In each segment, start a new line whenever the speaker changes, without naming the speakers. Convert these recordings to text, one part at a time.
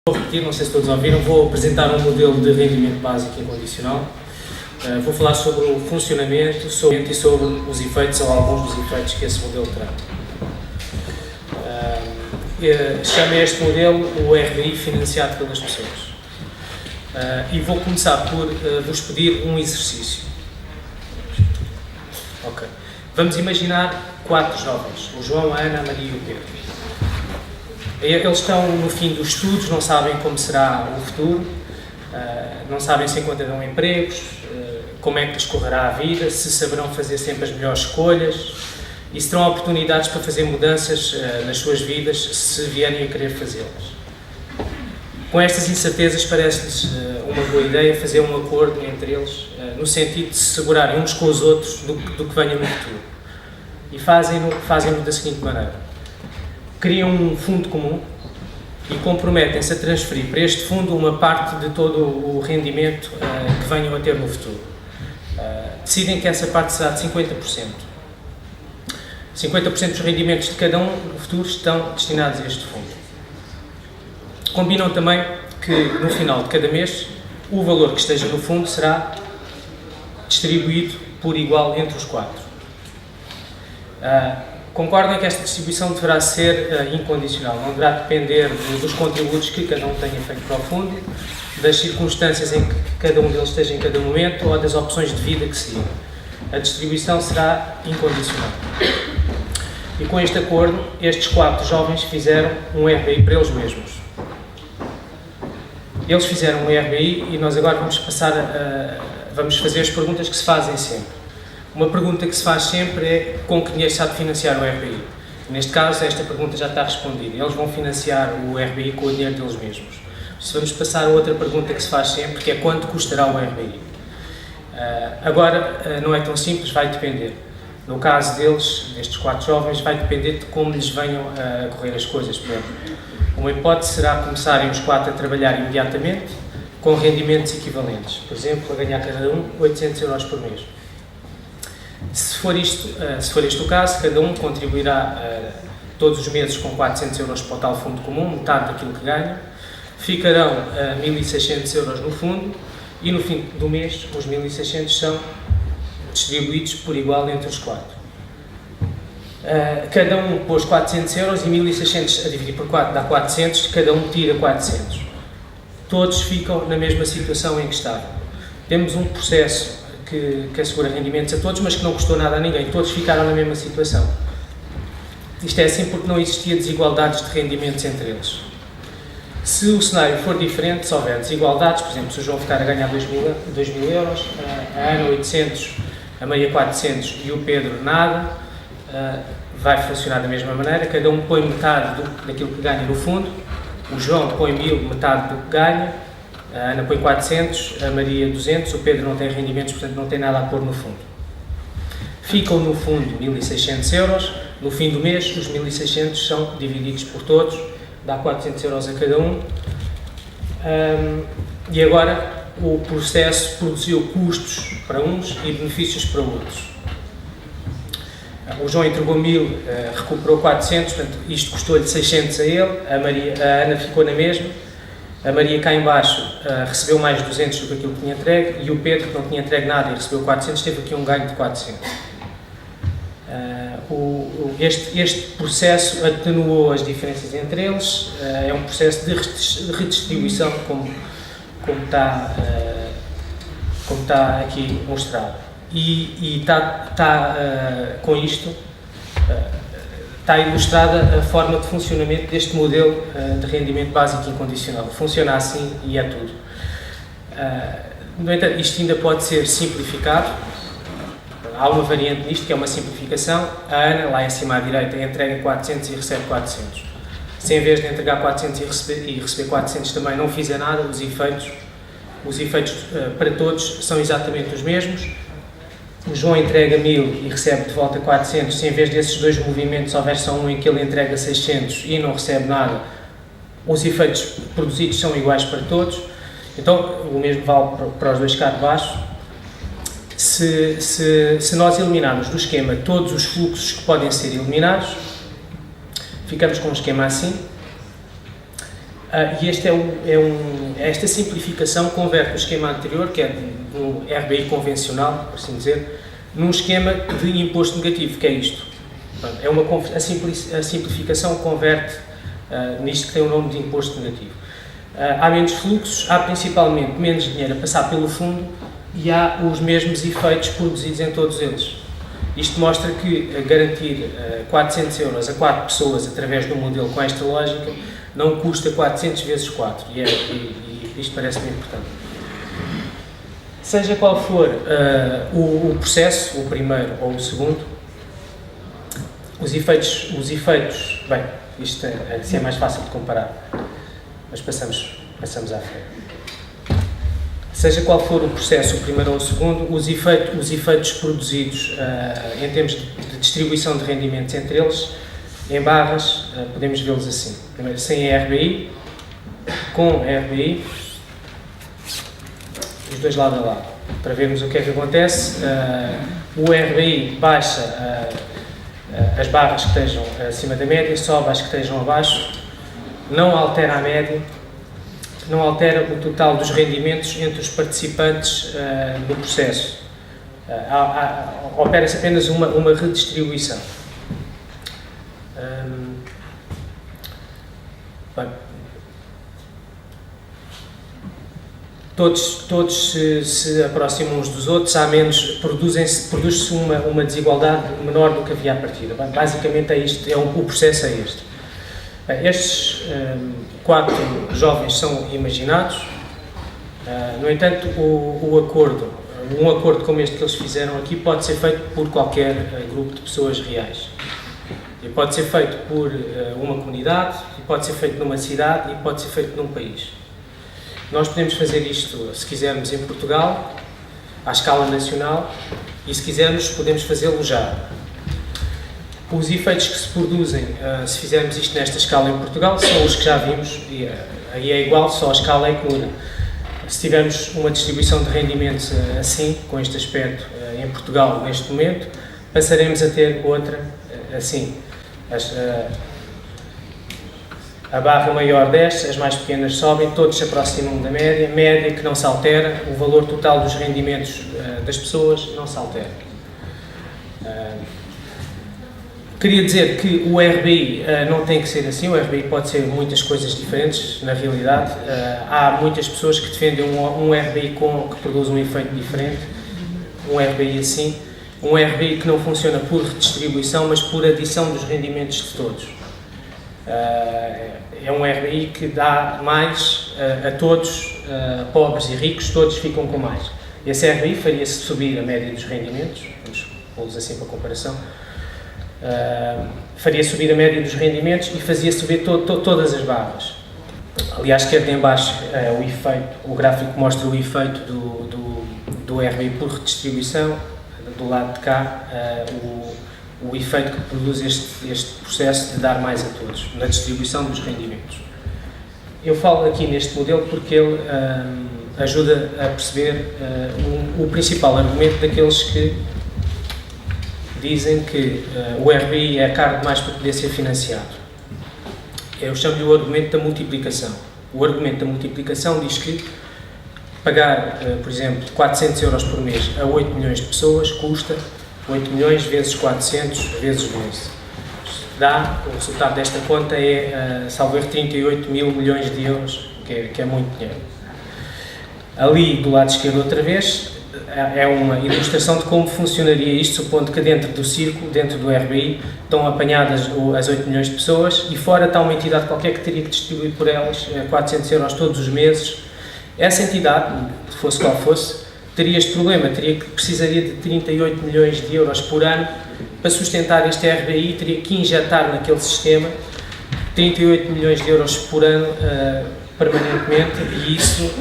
Vou repetir, não sei se todos ouviram, vou apresentar um modelo de rendimento básico incondicional. Vou falar sobre o funcionamento e sobre os efeitos ou alguns dos efeitos que esse modelo terá. Chamei este modelo o RBI financiado pelas pessoas. E vou começar por vos pedir um exercício. Ok. Vamos imaginar 4 jovens, o João, a Ana, a Maria e o Pedro. Eles estão no fim dos estudos, não sabem como será o futuro, não sabem se encontrarão empregos, como é que lhes correrá a vida, se saberão fazer sempre as melhores escolhas e se terão oportunidades para fazer mudanças nas suas vidas se vierem a querer fazê-las. Com estas incertezas parece-lhes uma boa ideia fazer um acordo entre eles no sentido de se segurarem uns com os outros do que venha no futuro. E fazem-no da seguinte maneira: criam um fundo comum e comprometem-se a transferir para este fundo uma parte de todo o rendimento que venham a ter no futuro. Decidem que essa parte será de 50%. 50% dos rendimentos de cada um no futuro estão destinados a este fundo. Combinam também que no final de cada mês o valor que esteja no fundo será distribuído por igual entre os 4. Concordam que esta distribuição deverá ser incondicional, não deverá depender dos contributos que cada um tenha feito para o fundo, das circunstâncias em que cada um deles esteja em cada momento ou das opções de vida que seguir. A distribuição será incondicional. E com este acordo, estes 4 jovens fizeram um RBI para eles mesmos. Eles fizeram um RBI e nós agora vamos fazer as perguntas que se fazem sempre. Uma pergunta que se faz sempre é: com que dinheiro se há de financiar o RBI? Neste caso, esta pergunta já está respondida. Eles vão financiar o RBI com o dinheiro deles mesmos. Se vamos passar a outra pergunta que se faz sempre, que é: quanto custará o RBI? Agora, não é tão simples, vai depender. No caso destes 4 jovens, vai depender de como lhes venham a correr as coisas. Por exemplo, uma hipótese será começarem os 4 a trabalhar imediatamente com rendimentos equivalentes. Por exemplo, a ganhar cada um 800 euros por mês. Se for este o caso, cada um contribuirá todos os meses com 400 euros para o tal fundo comum, metade daquilo que ganha. Ficarão 1.600 euros no fundo e no fim do mês os 1.600 são distribuídos por igual entre os 4. Cada um pôs 400 euros e 1.600 a dividir por 4 dá 400, cada um tira 400. Todos ficam na mesma situação em que estavam. Temos um processo que assegura rendimentos a todos, mas que não custou nada a ninguém. Todos ficaram na mesma situação. Isto é assim porque não existia desigualdades de rendimentos entre eles. Se o cenário for diferente, se houver desigualdades, por exemplo, se o João ficar a ganhar 2.000 euros, a Ana 800, a Maria 400 e o Pedro nada, vai funcionar da mesma maneira. Cada um põe metade daquilo que ganha no fundo. O João põe 1.000, metade do que ganha. A Ana põe 400, a Maria 200, o Pedro não tem rendimentos, portanto não tem nada a pôr no fundo. Ficam no fundo 1.600 euros, no fim do mês os 1.600 são divididos por todos, dá 400 euros a cada um. E agora o processo produziu custos para uns e benefícios para outros. O João entregou 1.000, recuperou 400, portanto isto custou-lhe 600 a ele, a Ana ficou na mesma. A Maria cá em baixo recebeu mais 200 do que aquilo que tinha entregue e o Pedro, que não tinha entregue nada e recebeu 400, teve aqui um ganho de 400. Este processo atenuou as diferenças entre eles, é um processo de redistribuição como está aqui mostrado. E com isto está ilustrada a forma de funcionamento deste modelo de rendimento básico incondicional. Funciona assim e é tudo. No entanto, isto ainda pode ser simplificado. Há uma variante nisto, que é uma simplificação. A Ana, lá em cima à direita, entrega 400 e recebe 400. Se em vez de entregar 400 e receber 400 também não fizer nada, os efeitos para todos são exatamente os mesmos. O João entrega 1.000 e recebe de volta 400, se em vez desses dois movimentos houver só um em que ele entrega 600 e não recebe nada, os efeitos produzidos são iguais para todos. Então, o mesmo vale para os dois cá de baixo. Se nós eliminarmos do esquema todos os fluxos que podem ser eliminados, ficamos com um esquema assim. E esta simplificação converte o esquema anterior, que é um RBI convencional, por assim dizer, num esquema de imposto negativo, que é isto. A simplificação converte nisto que tem o nome de imposto negativo. Há menos fluxos, há principalmente menos dinheiro a passar pelo fundo e há os mesmos efeitos produzidos em todos eles. Isto mostra que garantir 400 euros a 4 pessoas através de um modelo com esta lógica não custa 400 vezes 4, e isto parece-me importante. Seja qual for o processo, o primeiro ou o segundo, os efeitos, bem, isto assim é mais fácil de comparar, mas passamos à frente. Seja qual for o processo, o primeiro ou o segundo, os efeitos produzidos em termos de distribuição de rendimentos entre eles, em barras, podemos vê-los assim. Primeiro, sem RBI, com RBI, os dois lado a lado, para vermos o que é que acontece. O RBI baixa as barras que estejam acima da média, sobe as que estejam abaixo, não altera a média, não altera o total dos rendimentos entre os participantes do processo. Opera-se apenas uma redistribuição. Bem, todos se aproximam uns dos outros, há menos, produz-se uma desigualdade menor do que havia à partida. Bem, basicamente é isto, o processo é este. Bem, estes 4 jovens são imaginados, no entanto, um acordo como este que eles fizeram aqui pode ser feito por qualquer grupo de pessoas reais. E pode ser feito por uma comunidade, e pode ser feito numa cidade, e pode ser feito num país. Nós podemos fazer isto, se quisermos, em Portugal, à escala nacional, e se quisermos, podemos fazê-lo já. Os efeitos que se produzem, se fizermos isto nesta escala em Portugal, são os que já vimos, e aí é igual, só a escala é que muda. Se tivermos uma distribuição de rendimentos assim, com este aspecto, em Portugal, neste momento, passaremos a ter outra assim. A barra maior desce, as mais pequenas sobem, todos se aproximam da média que não se altera, o valor total dos rendimentos das pessoas não se altera. Queria dizer que o RBI não tem que ser assim, o RBI pode ser muitas coisas diferentes, na realidade. Há muitas pessoas que defendem um RBI que produz um efeito diferente, um RBI assim, um RBI que não funciona por redistribuição, mas por adição dos rendimentos de todos. É um RBI que dá mais a todos, pobres e ricos, todos ficam com mais. Esse RBI faria-se subir a média dos rendimentos, vamos pô-los assim para comparação, faria subir a média dos rendimentos e fazia subir todas as barras. Aliás, esquerda em baixo, o gráfico mostra o efeito do RBI por redistribuição, do lado de cá, o efeito que produz este processo de dar mais a todos, na distribuição dos rendimentos. Eu falo aqui neste modelo porque ele ajuda a perceber o principal argumento daqueles que dizem que o RBI é caro demais para poder ser financiado. Eu chamo-lhe o argumento da multiplicação. O argumento da multiplicação diz que pagar, por exemplo, 400 euros por mês a 8 milhões de pessoas custa 8 milhões vezes 400 vezes 12. O resultado desta conta é, salvo erro, 38 mil milhões de euros, que é muito dinheiro. Ali, do lado esquerdo outra vez, é uma ilustração de como funcionaria isto, supondo que dentro do círculo, dentro do RBI, estão apanhadas as 8 milhões de pessoas e fora está uma entidade qualquer que teria que distribuir por elas 400 euros todos os meses. Essa entidade, fosse qual fosse, teria este problema, precisaria de 38 milhões de euros por ano para sustentar este RBI, teria que injetar naquele sistema 38 milhões de euros por ano permanentemente, e isso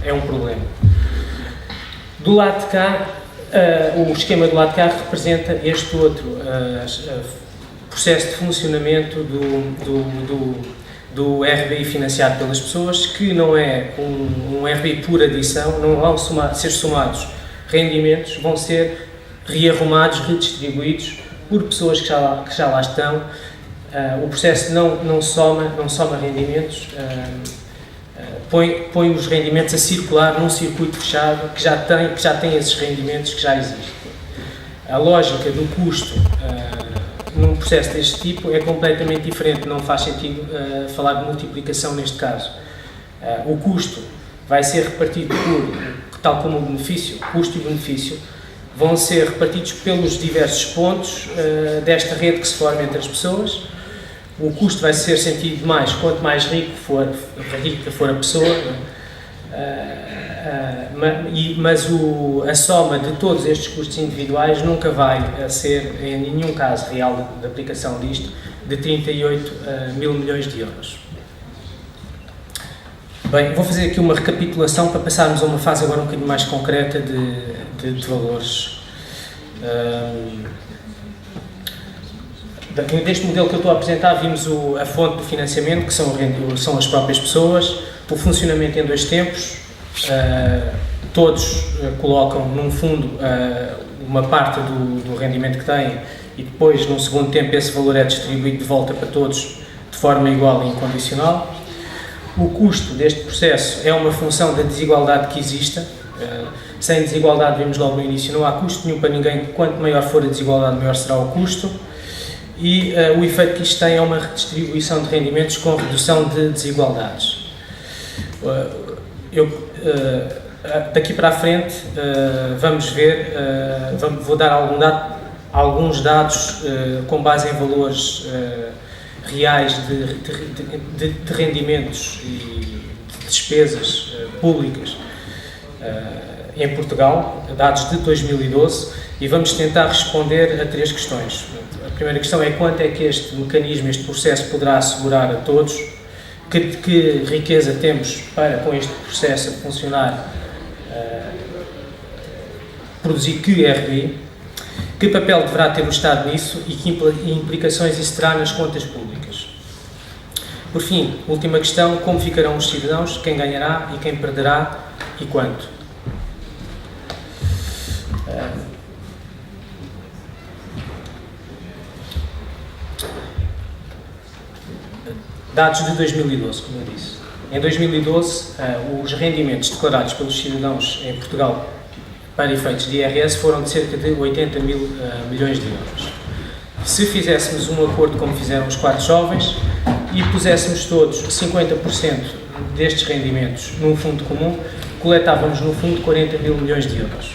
é um problema. Do lado de cá, o esquema do lado de cá representa este outro processo de funcionamento do RBI financiado pelas pessoas, que não é um RBI por adição, não vão ser somados rendimentos, vão ser rearrumados, redistribuídos por pessoas que já lá estão, o processo não soma rendimentos, põe os rendimentos a circular num circuito fechado que já tem esses rendimentos que já existem. A lógica do custo num processo deste tipo é completamente diferente, não faz sentido falar de multiplicação neste caso. O custo vai ser repartido tal como o benefício, custo e benefício, vão ser repartidos pelos diversos pontos desta rede que se forma entre as pessoas. O custo vai ser sentido mais quanto mais rica for a pessoa, mas a soma de todos estes custos individuais nunca vai ser, em nenhum caso real de aplicação disto, de 38 mil milhões de euros. Bem, vou fazer aqui uma recapitulação para passarmos a uma fase agora um bocadinho mais concreta de valores. Deste modelo que eu estou a apresentar, vimos a fonte do financiamento, que são as próprias pessoas, o funcionamento em dois tempos, todos colocam num fundo uma parte do rendimento que têm e depois, num segundo tempo, esse valor é distribuído de volta para todos de forma igual e incondicional. O custo deste processo é uma função da desigualdade que exista. Sem desigualdade, vimos logo no início, não há custo nenhum para ninguém. Quanto maior for a desigualdade, maior será o custo. E o efeito que isto tem é uma redistribuição de rendimentos com redução de desigualdades. Daqui para a frente vamos ver, vou dar alguns dados com base em valores reais de rendimentos e de despesas públicas em Portugal, dados de 2012, e vamos tentar responder a três questões. A primeira questão é quanto é que este mecanismo, este processo poderá assegurar a todos, que riqueza temos para, com este processo a funcionar, produzir que RDI, que papel deverá ter o Estado nisso e que implicações isso terá nas contas públicas. Por fim, última questão, como ficarão os cidadãos, quem ganhará e quem perderá e quanto. Dados de 2012, como eu disse. Em 2012, os rendimentos declarados pelos cidadãos em Portugal para efeitos de IRS foram de cerca de 80 mil milhões de euros. Se fizéssemos um acordo como fizeram os 4 jovens e puséssemos todos 50% destes rendimentos num fundo comum, coletávamos no fundo 40 mil milhões de euros.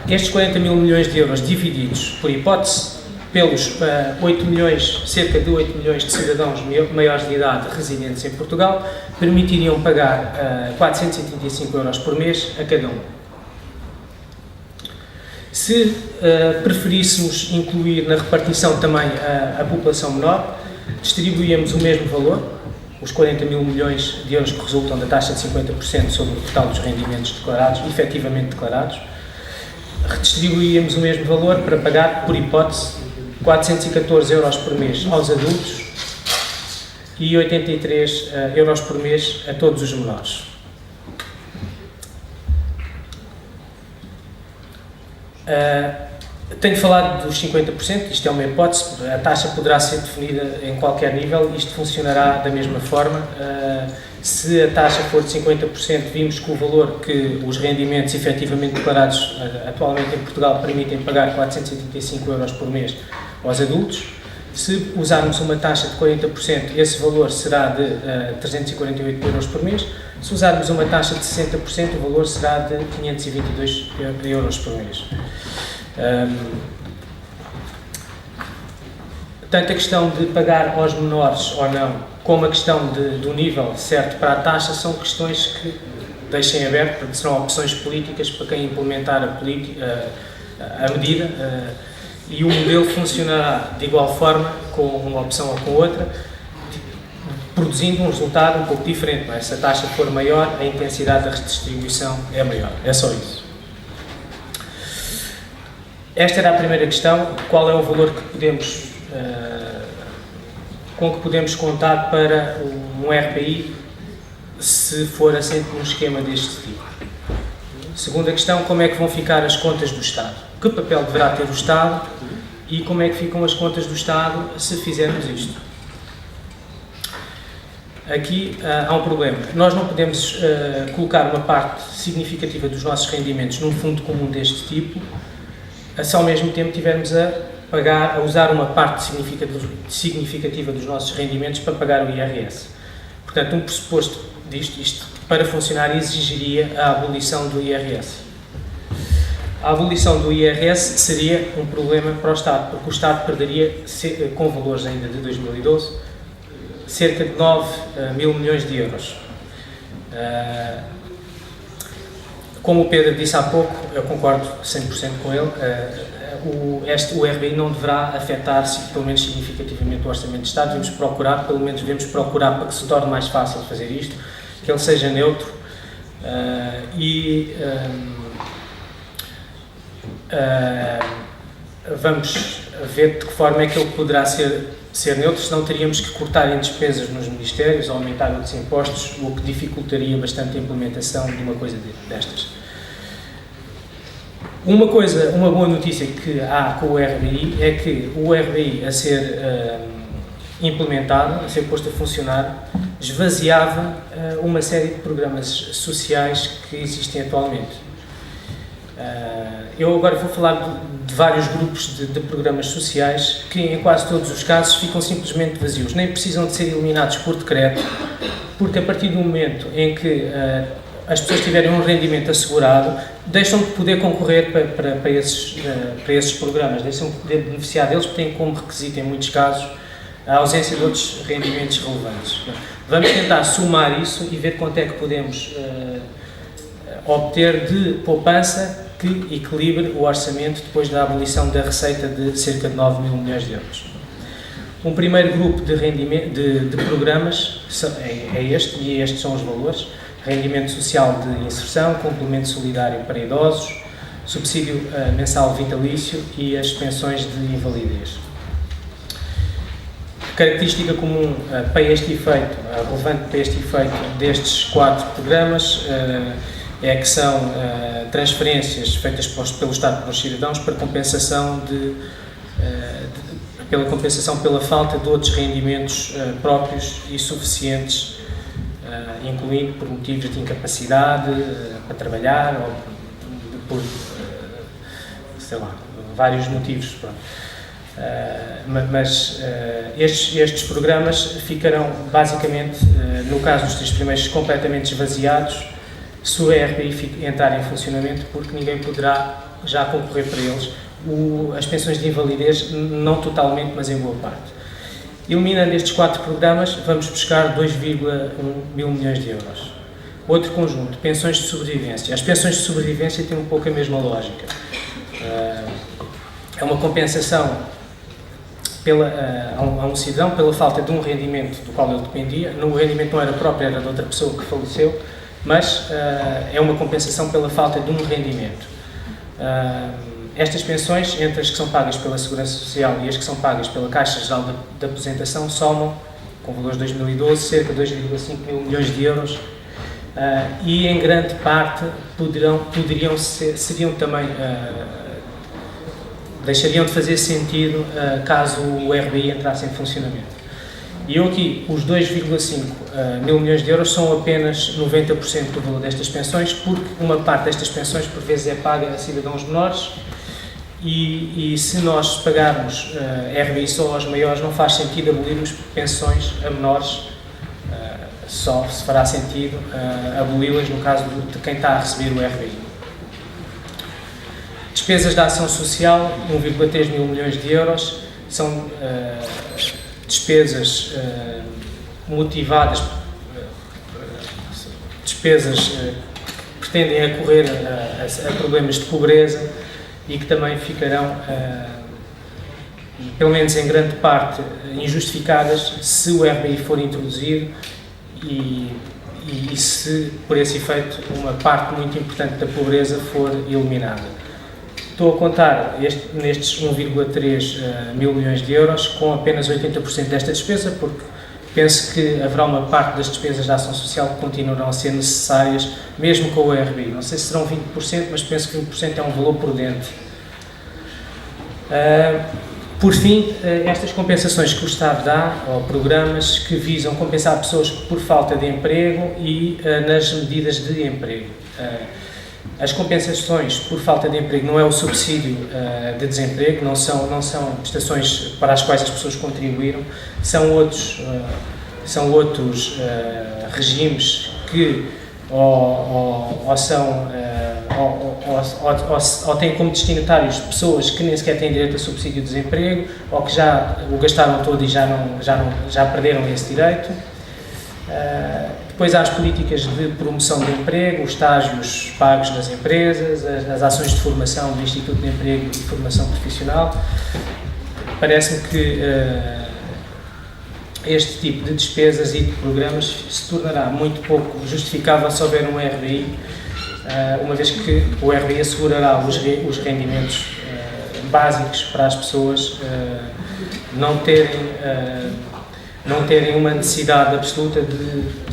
Estes 40 mil milhões de euros divididos, por hipótese, pelos 8 milhões, cerca de 8 milhões de cidadãos maiores de idade residentes em Portugal, permitiriam pagar 435 euros por mês a cada um. Se preferíssemos incluir na repartição também a população menor, distribuíamos o mesmo valor, os 40 mil milhões de euros que resultam da taxa de 50% sobre o total dos rendimentos declarados, efetivamente declarados, redistribuíamos o mesmo valor para pagar, por hipótese, 414 euros por mês aos adultos e 83 euros por mês a todos os menores. Tenho falado dos 50%, isto é uma hipótese, a taxa poderá ser definida em qualquer nível, isto funcionará da mesma forma. Se a taxa for de 50%, vimos que o valor que os rendimentos efetivamente declarados atualmente em Portugal permitem pagar 485 euros por mês aos adultos. Se usarmos uma taxa de 40%, esse valor será de 348 euros por mês. Se usarmos uma taxa de 60%, o valor será de 522 euros por mês. Tanto a questão de pagar aos menores ou não, como a questão do nível certo para a taxa, são questões que deixem aberto, porque serão opções políticas para quem implementar a medida, e o modelo funcionará de igual forma com uma opção ou com outra, produzindo um resultado um pouco diferente. Não é? Se a taxa for maior, a intensidade da redistribuição é maior. É só isso. Esta era a primeira questão. Qual é o valor que com que podemos contar para um RPI se for assente num esquema deste tipo? Segunda questão, como é que vão ficar as contas do Estado? Que papel deverá ter o Estado e como é que ficam as contas do Estado se fizermos isto. Aqui há um problema. Nós não podemos colocar uma parte significativa dos nossos rendimentos num fundo comum deste tipo, se ao mesmo tempo tivermos a usar uma parte significativa dos nossos rendimentos para pagar o IRS. Portanto, um pressuposto isto para funcionar exigiria a abolição do IRS. A abolição do IRS seria um problema para o Estado, porque o Estado perderia, com valores ainda de 2012, cerca de 9 mil milhões de euros. Como o Pedro disse há pouco, eu concordo 100% com ele, o RBI não deverá afetar, pelo menos significativamente, o Orçamento de Estado. Devemos procurar para que se torne mais fácil fazer isto, que ele seja neutro vamos ver de que forma é que ele poderá ser neutro, senão teríamos que cortar em despesas nos ministérios ou aumentar outros impostos, o que dificultaria bastante a implementação de uma coisa destas. Uma boa notícia que há com o RBI é que o RBI a ser implementado, a ser posto a funcionar, esvaziava uma série de programas sociais que existem atualmente. Eu agora vou falar de vários grupos de programas sociais que, em quase todos os casos, ficam simplesmente vazios. Nem precisam de ser eliminados por decreto, porque a partir do momento em que as pessoas tiverem um rendimento assegurado, deixam de poder concorrer para esses programas, deixam de poder beneficiar deles, porque têm como requisito, em muitos casos, a ausência de outros rendimentos relevantes. Vamos tentar somar isso e ver quanto é que podemos obter de poupança que equilibre o orçamento depois da abolição da receita de cerca de 9 mil milhões de euros. Um primeiro grupo de programas é este, e estes são os valores: rendimento social de inserção, complemento solidário para idosos, subsídio mensal vitalício e as pensões de invalidez. Característica comum para este efeito, relevante para este efeito destes 4 programas, é que são transferências feitas pelo Estado para os cidadãos para compensação pela falta de outros rendimentos próprios e suficientes, incluindo por motivos de incapacidade para trabalhar ou por vários motivos. Estes programas ficarão basicamente, no caso dos 3 primeiros, completamente esvaziados se o RBI entrar em funcionamento, porque ninguém poderá já concorrer para eles. As pensões de invalidez, não totalmente, mas em boa parte. Eliminando estes 4 programas, vamos buscar 2,1 mil milhões de euros. Outro conjunto, pensões de sobrevivência. As pensões de sobrevivência têm um pouco a mesma lógica. É uma compensação a um cidadão pela falta de um rendimento do qual ele dependia. O rendimento não era próprio, era de outra pessoa que faleceu, mas é uma compensação pela falta de um rendimento. Estas pensões, entre as que são pagas pela Segurança Social e as que são pagas pela Caixa Geral de Aposentação, somam, com valores de 2012, cerca de 2,5 mil milhões de euros, e em grande parte deixariam de fazer sentido caso o RBI entrasse em funcionamento. E eu aqui, os 2,5 mil milhões de euros são apenas 90% do valor destas pensões, porque uma parte destas pensões por vezes é paga a cidadãos menores e se nós pagarmos RBI só aos maiores, não faz sentido abolirmos pensões a menores, só se fará sentido aboli-las no caso de quem está a receber o RBI. Despesas da ação social, 1,3 mil milhões de euros, são despesas motivadas, despesas que pretendem acorrer a problemas de pobreza e que também ficarão, pelo menos em grande parte, injustificadas se o RBI for introduzido e se, por esse efeito, uma parte muito importante da pobreza for eliminada. Estou a contar nestes 1,3 mil milhões de euros com apenas 80% desta despesa, porque penso que haverá uma parte das despesas da ação social que continuarão a ser necessárias, mesmo com o RBI. Não sei se serão 20%, mas penso que 20% é um valor prudente. Por fim, estas compensações que o Estado dá, ou programas que visam compensar pessoas por falta de emprego e nas medidas de emprego. As compensações por falta de emprego não é o subsídio de desemprego, não são prestações para as quais as pessoas contribuíram, são outros regimes que ou têm como destinatários pessoas que nem sequer têm direito a subsídio de desemprego, ou que já o gastaram todo e já perderam esse direito. Depois há as políticas de promoção de emprego, os estágios pagos nas empresas, as ações de formação do Instituto de Emprego e Formação Profissional. Parece-me que este tipo de despesas e de programas se tornará muito pouco justificável se houver um RBI, uma vez que o RBI assegurará os rendimentos básicos para as pessoas não terem uma necessidade absoluta de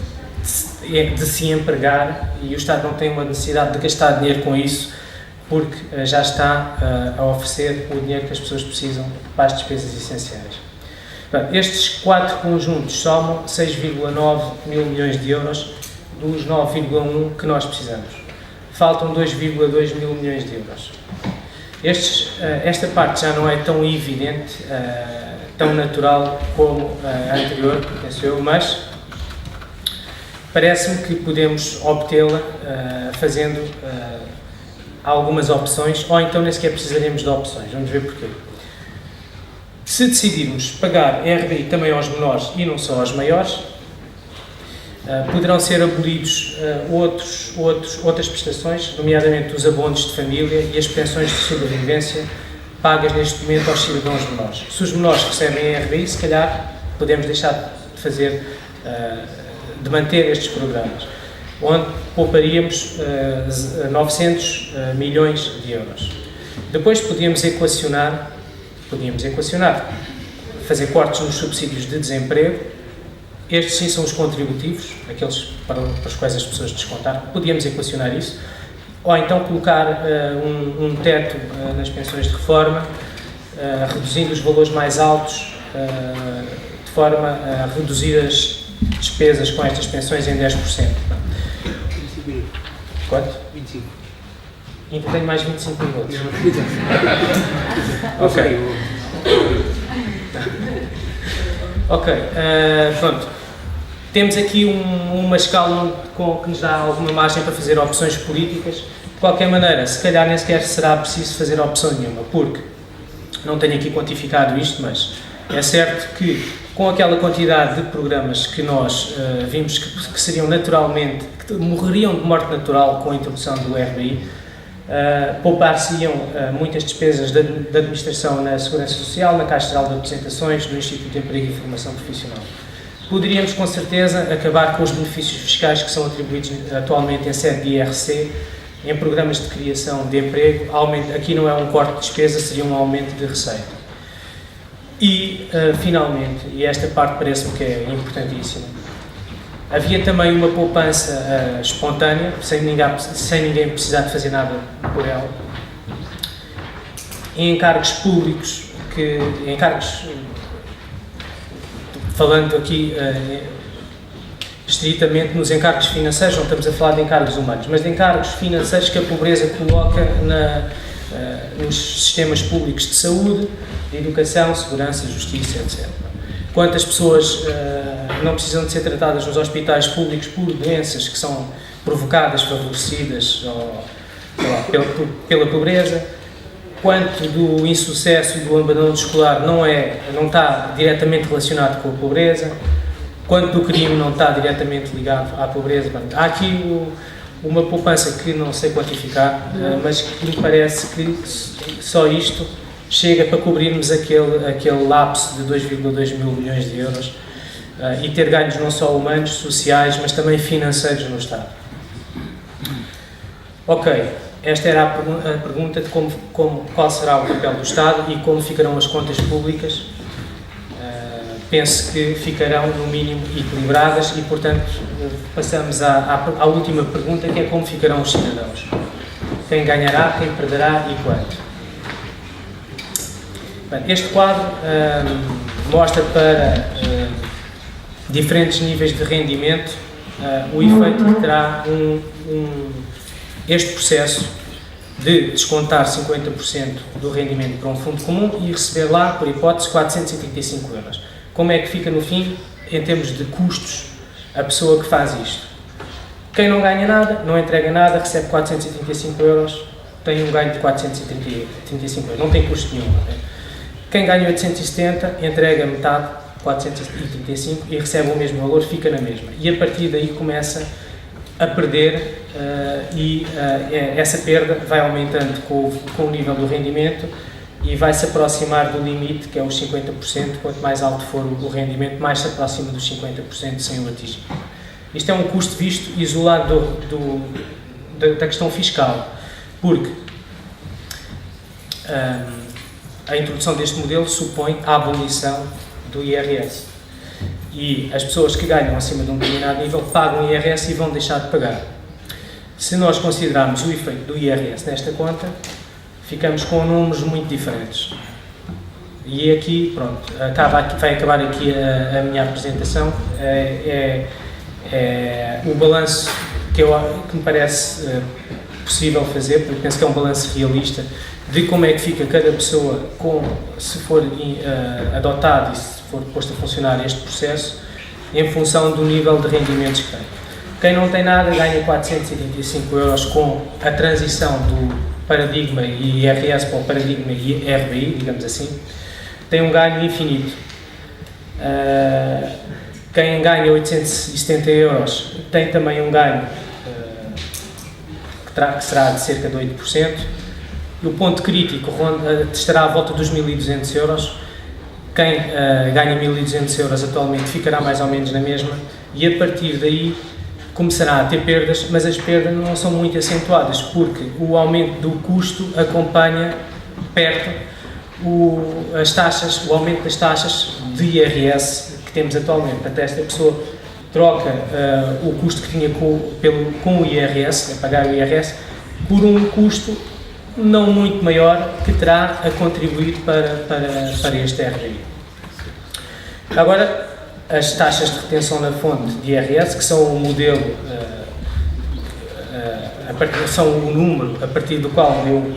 se empregar, e o Estado não tem uma necessidade de gastar dinheiro com isso, porque já está a oferecer o dinheiro que as pessoas precisam para as despesas essenciais. Estes 4 conjuntos somam 6,9 mil milhões de euros dos 9,1 que nós precisamos. Faltam 2,2 mil milhões de euros. Esta parte já não é tão evidente, tão natural como a anterior, penso eu, mas parece-me que podemos obtê-la fazendo algumas opções, ou então nem sequer precisaremos de opções. Vamos ver porquê. Se decidirmos pagar RBI também aos menores e não só aos maiores, poderão ser abolidos outras prestações, nomeadamente os abonos de família e as pensões de sobrevivência pagas neste momento aos cidadãos menores. Se os menores recebem RBI, se calhar podemos deixar de manter estes programas, onde pouparíamos 900 milhões de euros. Depois podíamos equacionar, fazer cortes nos subsídios de desemprego. Estes sim são os contributivos, aqueles para os quais as pessoas descontaram. Podíamos equacionar isso. Ou então colocar um teto nas pensões de reforma, reduzindo os valores mais altos, de forma a reduzir as despesas com estas pensões em 10%.
25 minutos.
Quanto?
25.
Ainda tenho mais 25 minutos.
Não.
Ok. Ok, pronto. Temos aqui uma escala que nos dá alguma margem para fazer opções políticas. De qualquer maneira, se calhar nem sequer será preciso fazer opção nenhuma, porque não tenho aqui quantificado isto, mas é certo que com aquela quantidade de programas que nós vimos que seriam naturalmente, que morreriam de morte natural com a introdução do RBI, poupar-se-iam muitas despesas da administração na Segurança Social, na Caixa Geral de Apresentações, no Instituto de Emprego e Formação Profissional. Poderíamos, com certeza, acabar com os benefícios fiscais que são atribuídos atualmente em sede de IRC, em programas de criação de emprego. Aqui não é um corte de despesa, seria um aumento de receita. E, finalmente, e esta parte parece-me que é importantíssima, havia também uma poupança espontânea, sem ninguém precisar de fazer nada por ela, em encargos públicos, falando aqui estritamente nos encargos financeiros, não estamos a falar de encargos humanos, mas de encargos financeiros que a pobreza coloca nos sistemas públicos de saúde, de educação, segurança, justiça, etc. Quantas pessoas não precisam de ser tratadas nos hospitais públicos por doenças que são provocadas, favorecidas pela pobreza, quanto do insucesso e do abandono escolar não está diretamente relacionado com a pobreza, quanto do crime não está diretamente ligado à pobreza. Há aqui uma poupança que não sei quantificar, mas que me parece que só isto chega para cobrirmos aquele lapso de 2,2 mil milhões de euros e ter ganhos não só humanos, sociais, mas também financeiros no Estado. Ok, esta era a pergunta de qual será o papel do Estado e como ficarão as contas públicas. Penso que ficarão, no mínimo, equilibradas e, portanto, passamos à última pergunta, que é como ficarão os cidadãos. Quem ganhará, quem perderá e quanto? Bem, este quadro mostra para diferentes níveis de rendimento o efeito que terá este processo de descontar 50% do rendimento para um fundo comum e receber lá, por hipótese, 435 euros. Como é que fica no fim, em termos de custos, a pessoa que faz isto? Quem não ganha nada, não entrega nada, recebe 435 euros, tem um ganho de 435 euros, não tem custo nenhum. Quem ganha 870, entrega metade, 435, e recebe o mesmo valor, fica na mesma. E a partir daí começa a perder essa perda vai aumentando com o nível do rendimento e vai se aproximar do limite, que é os 50%. Quanto mais alto for o rendimento, mais se aproxima dos 50% sem o atingir. Isto é um custo visto isolado da questão fiscal, porque a introdução deste modelo supõe a abolição do IRS. E as pessoas que ganham acima de um determinado nível pagam IRS e vão deixar de pagar. Se nós considerarmos o efeito do IRS nesta conta, ficamos com números muito diferentes. E aqui, pronto, vai acabar aqui a minha apresentação. O balanço que me parece possível fazer, porque penso que é um balanço realista, de como é que fica cada pessoa se for adotado e se for posto a funcionar este processo, em função do nível de rendimentos que tem. Quem não tem nada ganha 485 euros com a transição do paradigma IRS para o paradigma RBI, digamos assim, tem um ganho infinito. Quem ganha 870 euros tem também um ganho que será de cerca de 8%. E o ponto crítico estará à volta dos 1.200 euros. Quem ganha 1.200 euros atualmente ficará mais ou menos na mesma, e a partir daí começará a ter perdas, mas as perdas não são muito acentuadas, porque o aumento do custo acompanha perto o aumento das taxas de IRS que temos atualmente. Portanto, esta pessoa troca o custo que tinha com o IRS, a pagar o IRS, por um custo não muito maior que terá a contribuir para este RGI. Agora, as taxas de retenção na fonte de IRS, que são o modelo, são o número a partir do qual eu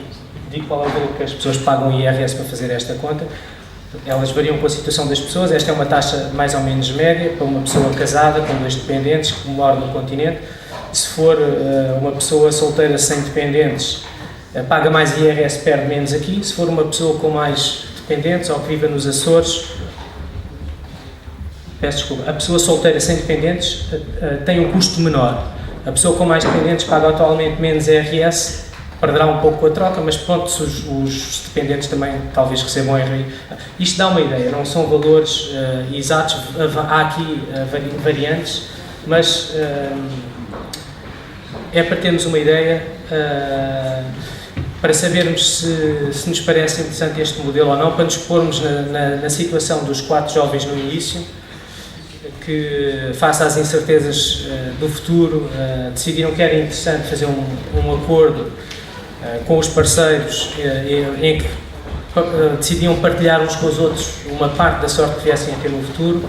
digo qual é o valor que as pessoas pagam IRS para fazer esta conta. Elas variam com a situação das pessoas. Esta é uma taxa mais ou menos média para uma pessoa casada com 2 dependentes que mora no continente. Se for uma pessoa solteira sem dependentes, paga mais IRS, perde menos aqui. Se for uma pessoa com mais dependentes ou que viva nos Açores, peço desculpa, a pessoa solteira sem dependentes tem um custo menor. A pessoa com mais dependentes paga atualmente menos IRS, perderá um pouco a troca, mas pronto, os dependentes também talvez recebam RI. Isto dá uma ideia, não são valores exatos, há aqui variantes, mas é para termos uma ideia, para sabermos se nos parece interessante este modelo ou não, para nos pormos na situação dos 4 jovens no início, que, face às incertezas do futuro, decidiram que era interessante fazer um acordo com os parceiros em que decidiam partilhar uns com os outros uma parte da sorte que viessem a ter no futuro,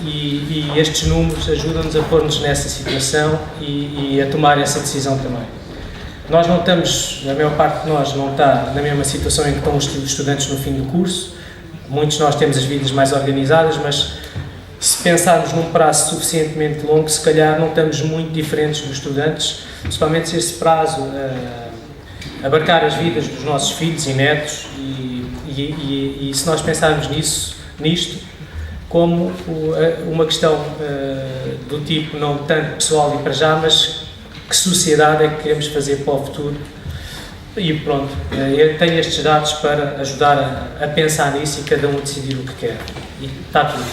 e estes números ajudam-nos a pôr-nos nessa situação e a tomar essa decisão também. Nós não estamos, a maior parte de nós não está na mesma situação em que estão os estudantes no fim do curso. Muitos de nós temos as vidas mais organizadas, mas se pensarmos num prazo suficientemente longo, se calhar não estamos muito diferentes dos estudantes, principalmente se esse prazo abarcar as vidas dos nossos filhos e netos, e se nós pensarmos nisto como uma questão do tipo não tanto pessoal e para já, mas que sociedade é que queremos fazer para o futuro. E pronto, eu tenho estes dados para ajudar a pensar nisso e cada um decidir o que quer. E está tudo.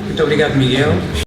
Muito obrigado, Miguel.